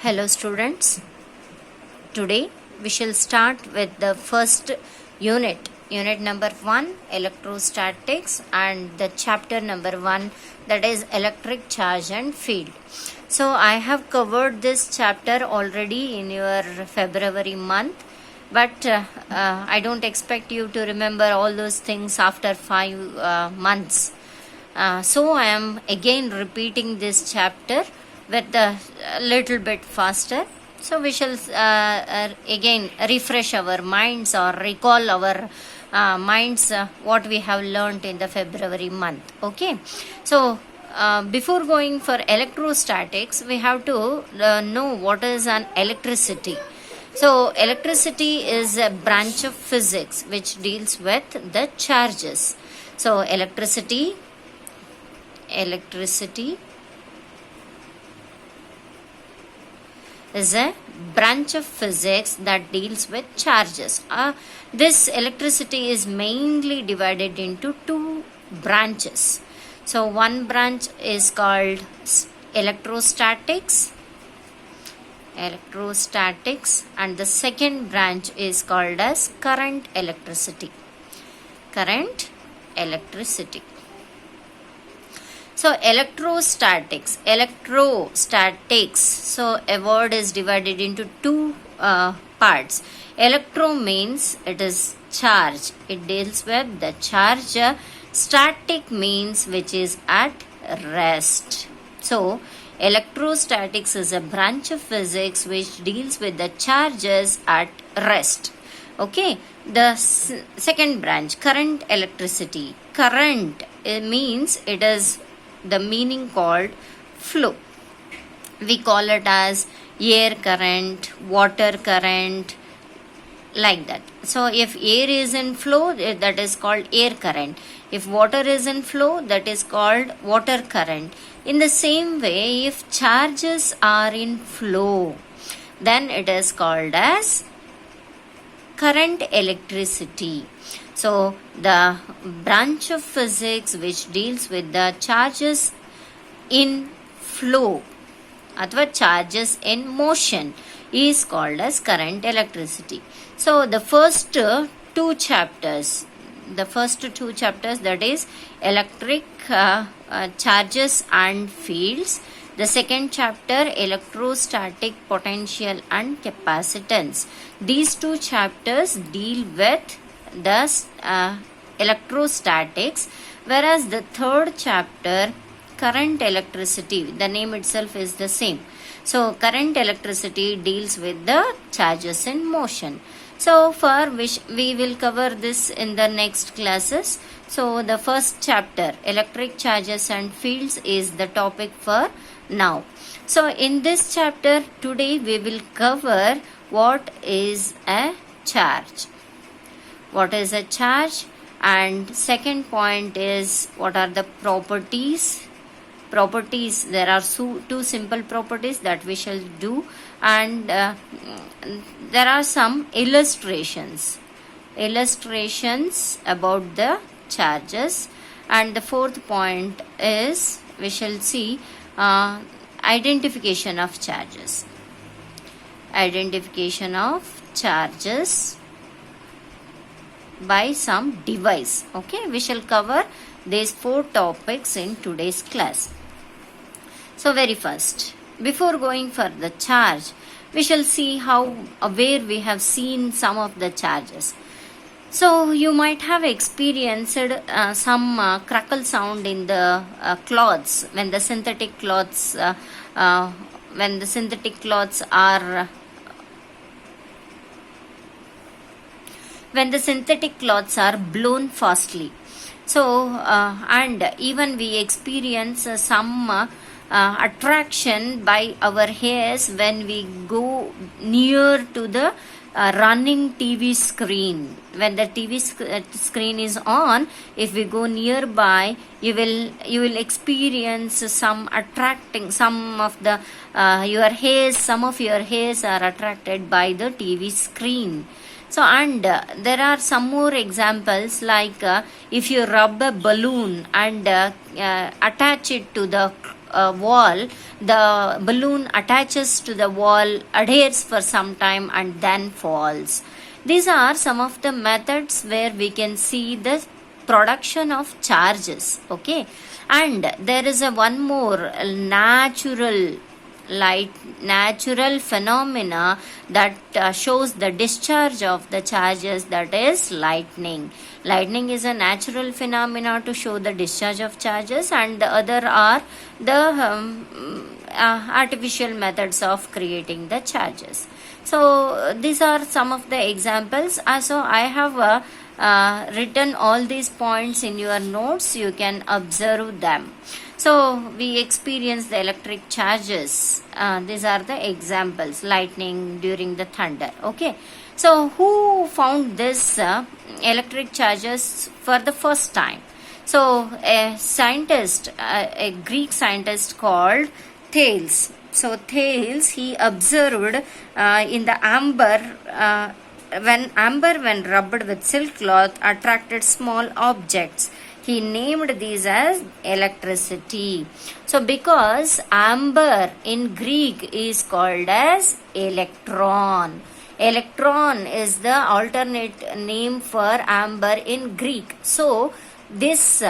Hello students, today we shall start with the first unit number 1 electrostatics and the chapter number 1 that is electric charge and field. So I have covered this chapter already in your February month, but I don't expect you to remember all those things after 5 months. So I am again repeating this chapter with a little bit faster. So we shall again refresh our minds or recall our minds what we have learnt in the February month. Okay. So before going for electrostatics, we have to know what is an electricity. So electricity is a branch of physics which deals with the charges. So electricity is a branch of physics that deals with charges. This electricity is mainly divided into two branches. So one branch is called electrostatics and the second branch is called as current electricity. So electrostatics. So a word is divided into two parts. Electro means it is charge. It deals with the charge. Static means which is at rest. So electrostatics is a branch of physics which deals with the charges at rest. Okay. The second branch, current electricity. Current means it is the meaning called flow. We call it as air current, water current, like that. So if air is in flow, that is called air current. If water is in flow, that is called water current. In the same way, if charges are in flow, then it is called as current electricity. So the branch of physics which deals with the charges in flow or charges in motion is called as current electricity. So the first two chapters, that is electric charges and fields. The second chapter, electrostatic potential and capacitance. These two chapters deal with the electrostatics, whereas the third chapter, current electricity, the name itself is the same. So current electricity deals with the charges in motion. So for which we will cover this in the next classes. So the first chapter, electric charges and fields, is the topic for now. So in this chapter today we will cover what is a charge. What is a charge? And second point is what are the properties. There are two simple properties that we shall do, and there are some illustrations about the charges. And the fourth point is we shall see identification of charges by some device. Okay, we shall cover these four topics in today's class. So very first, before going for the charge, we shall see where we have seen some of the charges. So you might have experienced some crackle sound in the cloths when the synthetic cloths are blown fastly. So and even we experience some attraction by our hairs when we go near to the running TV screen. When the TV screen is on, if we go nearby, you will experience some attracting, some of your hairs are attracted by the TV screen. So and there are some more examples, like if you rub a balloon and attach it to the wall, the balloon attaches to the wall, adheres for some time, and then falls. These are some of the methods where we can see the production of charges. Okay, and there is a one more natural phenomena that shows the discharge of the charges, that is lightning. Lightning is a natural phenomena to show the discharge of charges, and the other are the artificial methods of creating the charges. So these are some of the examples. So I have written all these points in your notes. You can observe them. So we experience the electric charges. These are the examples. Lightning during the thunder. Okay. So who found this electric charges for the first time? So a scientist, a Greek scientist called Thales. So Thales, he observed in the amber, when rubbed with silk cloth, attracted small objects. He named these as electricity. So because amber in Greek is called as electron. Electron is the alternate name for amber in Greek. So this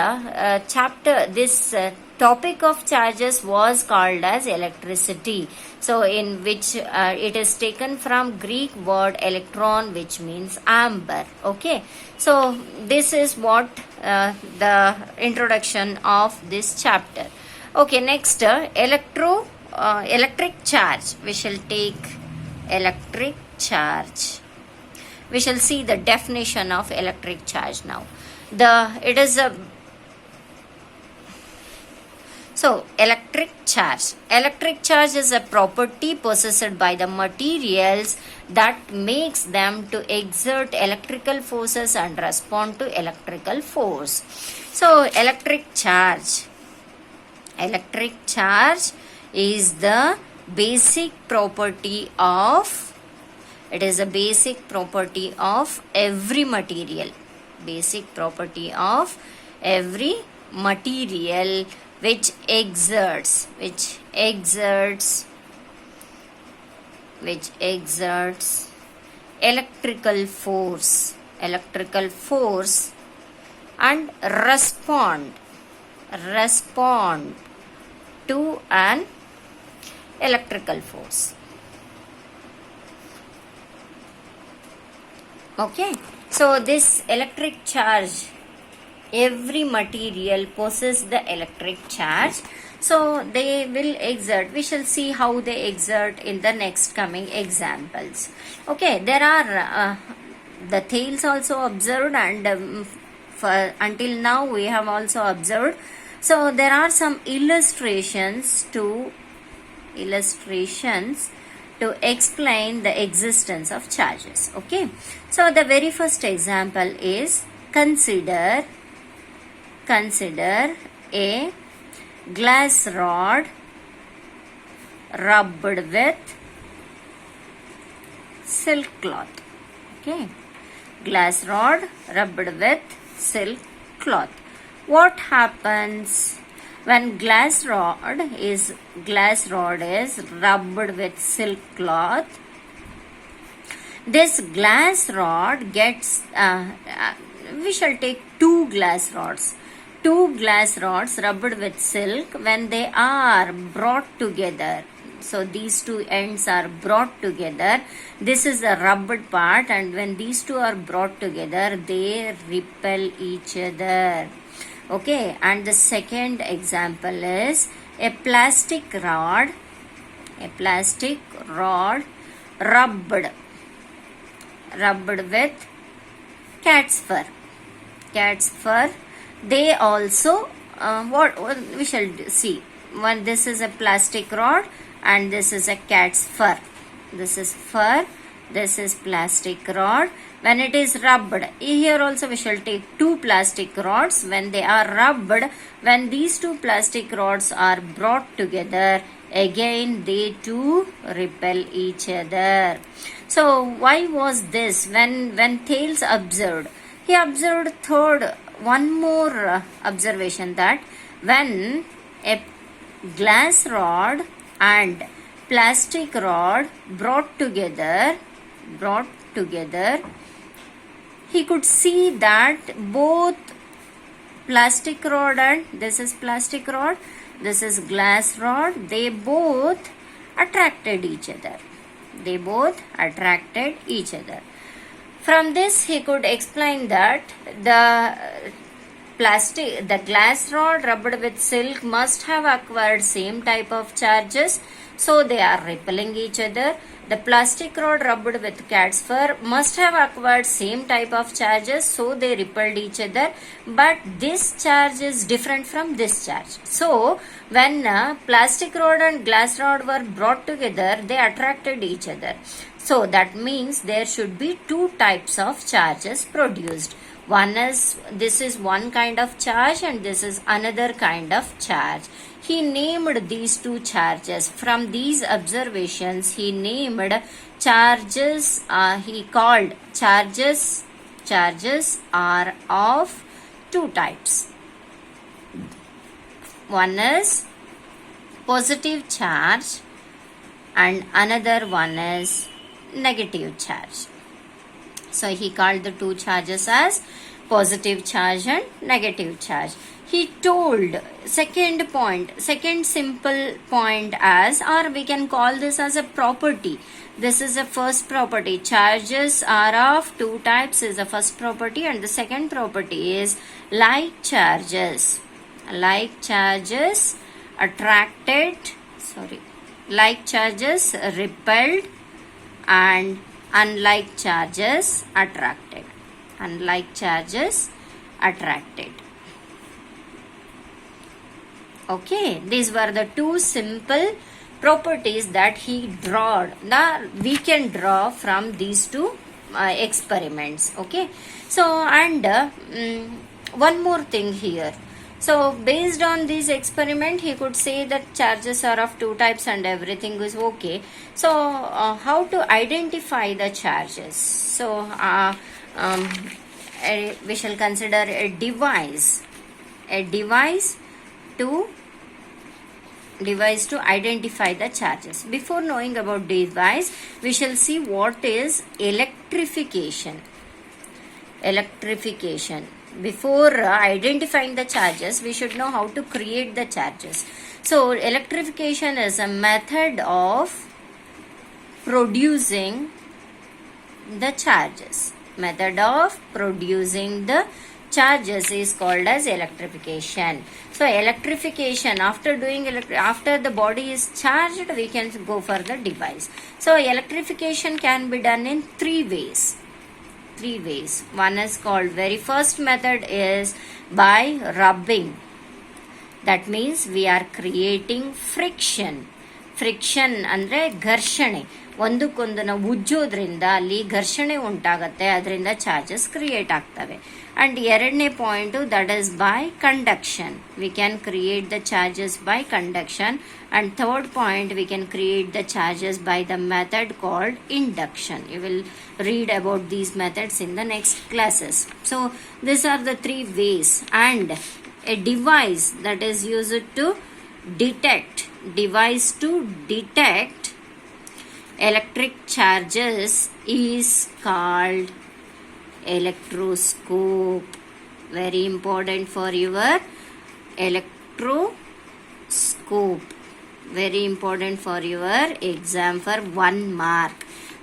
topic of charges was called as electricity. So in which it is taken from Greek word electron, which means amber. Okay. So this is what the introduction of this chapter. Okay, next electric charge. We shall take electric charge. We shall see the definition of electric charge now. So electric charge. Electric charge is a property possessed by the materials that makes them to exert electrical forces and respond to electrical force. So electric charge. Electric charge is the basic property of, it is a basic property of every material. Basic property of every material which exerts electrical force and respond to an electrical force. Okay, so this electric charge, every material possesses the electric charge. So they will exert. We shall see how they exert in the next coming examples. Okay, there are the Thales also observed, and until now we have also observed. So there are some illustrations to explain the existence of charges. Okay, so the very first example is consider a glass rod rubbed with silk cloth. Okay, glass rod rubbed with silk cloth. What happens when glass rod is rubbed with silk cloth? This glass rod gets we shall take two glass rods rubbed with silk. When they are brought together, so these two ends are brought together, this is the rubbed part, and when these two are brought together, they repel each other. Okay, and the second example is a plastic rod rubbed with cat's fur. They also what we shall see. One, this is a plastic rod and this is a cat's fur. This is fur, this is plastic rod. When it is rubbed, here also we shall take two plastic rods. When they are rubbed, when these two plastic rods are brought together, again they too repel each other. So why was this? When Thales observed, he observed one more observation, that when a glass rod and plastic rod brought together, he could see that both plastic rod and this is plastic rod, this is glass rod, they both attracted each other. From this he could explain that the glass rod rubbed with silk must have acquired same type of charges, so they are repelling each other. The plastic rod rubbed with cat's fur must have acquired same type of charges, so they repelled each other. But this charge is different from this charge. So when plastic rod and glass rod were brought together, they attracted each other. So that means there should be two types of charges produced. This is one kind of charge and this is another kind of charge. He named these two charges. From these observations, he named charges, he called charges are of two types. One is positive charge and another one is negative charge. So he called the two charges as positive charge and negative charge. He told second simple point as, or we can call this as a property. This is a first property. Charges are of two types is the first property, and the second property is like charges repelled and unlike charges attracted. Okay, these were the two simple properties that we can draw from these two experiments. Okay, so and one more thing here. So based on this experiment, he could say that charges are of two types and everything is okay. So how to identify the charges? So we shall consider a device to identify the charges. Before knowing about device, we shall see what is electrification. Before identifying the charges, we should know how to create the charges. So electrification is a method of producing the charges. Is called as electrification. So electrification, after the body is charged, we can go for the device. So electrification can be done in three ways. One is called, very first method is by rubbing. That means we are creating friction ಅಂದ್ರೆ ಘರ್ಷಣೆ. ಒಂದಕ್ಕೊಂದು ನಾವು ಉಜ್ಜೋದ್ರಿಂದ ಅಲ್ಲಿ ಘರ್ಷಣೆ ಉಂಟಾಗತ್ತೆ, ಅದರಿಂದ charges create ಆಗ್ತವೆ. And ಎರಡನೇ point, that is by conduction. We can create the charges by conduction. And third point, we can create the charges by the method called induction. You will read about these methods in the next classes. So these are the three ways. And a device that is used to detect electric charges is called electroscope. Very important for your electroscope. Very important for your exam for 1 mark.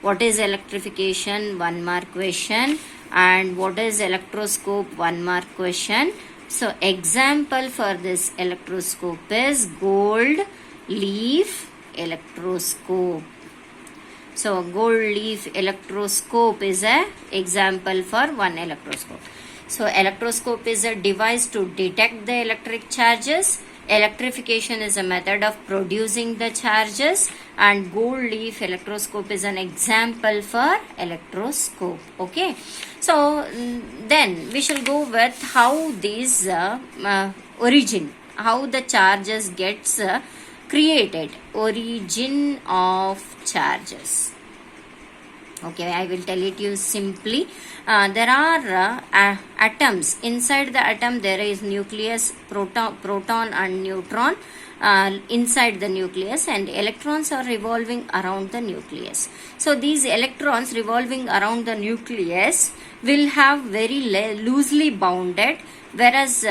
What is electrification? 1 mark question. And what is electroscope? 1 mark question. So example for this electroscope is gold leaf electroscope. So gold leaf electroscope is a example for one electroscope. So electroscope is a device to detect the electric charges. Electrification is a method of producing the charges, and gold leaf electroscope is an example for electroscope. Okay, so then we shall go with how these how the charges gets created. Origin of charges. Okay, I will tell it you simply. There are atoms. Inside the atom there is nucleus, proton and neutron, inside the nucleus, and electrons are revolving around the nucleus. So these electrons revolving around the nucleus will have very loosely bounded, whereas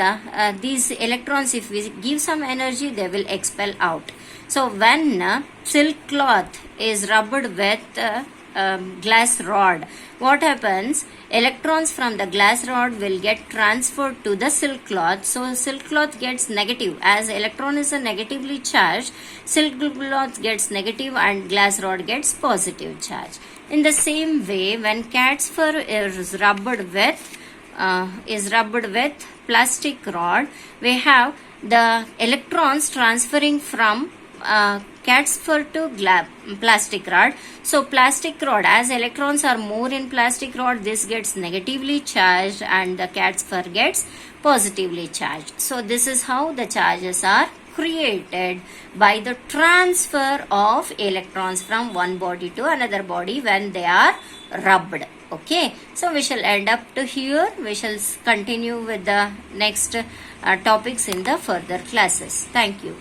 these electrons, if we give some energy, they will expel out. So when silk cloth is rubbed with glass rod, what happens? Electrons from the glass rod will get transferred to the silk cloth. So silk cloth gets negative, as electron is a negatively charged, silk cloth gets negative and glass rod gets positive charge. In the same way, when cat's fur is rubbed with plastic rod, we have the electrons transferring from cat's fur to plastic rod. So plastic rod, as electrons are more in plastic rod, this gets negatively charged and the cat's fur gets positively charged. So this is how the charges are created by the transfer of electrons from one body to another body when they are rubbed. Okay, so we shall end up to here. We shall continue with the next topics in the further classes. Thank you.